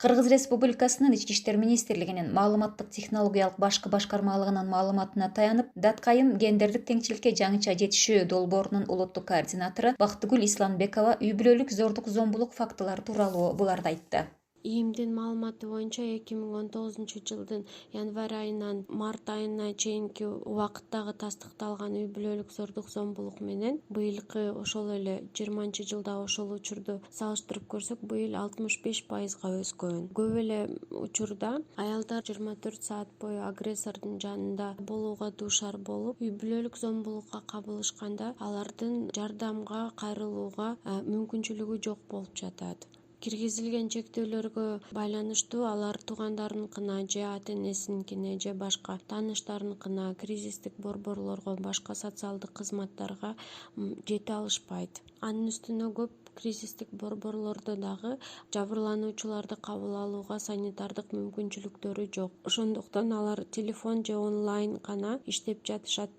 Кыргыз Республикасынын Ички иштер министрлигинин маалыматтык технологиялык башкы башкармалыгынын маалыматына таянып, Даткайым гендердик теңчиликке жаңыча жетишүү долбоорунун улуттук координатору Бактыгүл Исламбекова үй бүлөлүк зордук зомбулук фактылары тууралуу буларды айтты. ИИМдин маалыматы боюнча 2019-жылдын январь айынан март айына чейинки убакыттагы тастыкталган үй бүлөлүк зордук зомбулук менен быйылкы ошол эле 20-жылдагы ошол учурду салыштырып көрсөк, быйыл 65%га өскөн. Көп эле учурда аялдар 24 саат бою агрессордун жанында болууга дуушар болуп, үй бүлөлүк зомбулукка кабылышканда алардын жардамга кайрылууга мүмкүнчүлүгү жок болуп жатат. Киргизилген чектөөлөргө байланыштуу алар туугандарыныкына же ата-энесиникине же башка тааныштарыныкына, кризистик борборлорго, башка социалдык кызматтарга жете алышпайт. Анын үстүнө көп кризистик борборлордо дагы жабырлануучуларды кабыл алууга санитардык мүмкүнчүлүктөрү жок. Ошондуктан алар телефон же онлайн гана иштеп жатышат.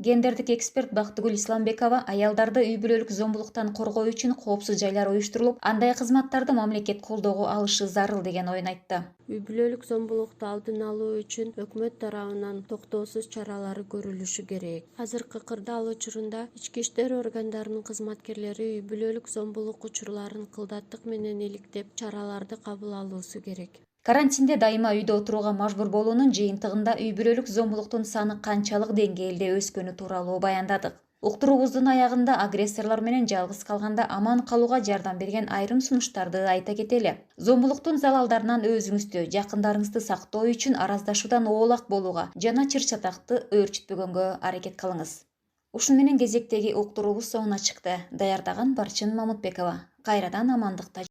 Гендердик эксперт Бактыгүл Исламбекова аялдарды үй бүлөлүк зомбулуктан коргоо үчүн коопсуз жайлар уюштурулуп, андай кызматтарды мамлекет колдоого алышы зарыл деген оюн айтты. Үй бүлөлүк зомбулукту алдын алуу үчүн өкмөт тарабынан токтоосуз чаралары көрүлүшү керек. Азыркы кырдаал учурунда ички иштер органдарынын кызматкерлери үй бүлөлүк зомбулук учурларын кылдаттык менен иликтеп, чараларды кабыл алуусу керек. Карантинде дайыма үйдө отурууга мажбур болуунун жыйынтыгында үй бүлөлүк зомбулуктун саны канчалык деңгээлде өскөнү тууралуу баяндадык. Уктуруубуздун аягында агрессорлор менен жалгыз калганда аман калууга жардам берген айрым сунуштарды айта кетели. Зомбулуктун залалдарынан өзүңүздү, жакындарыңызды сактоо үчүн араздашуудан оолак болууга жана чыр-чатакты өөрчүтпөгөнгө аракет кылыңыз. Ушун менен кезектеги уктуруубуз соңуна чыкты. Даярдаган Барчын Мамытбекова. Кайрадан амандыкта.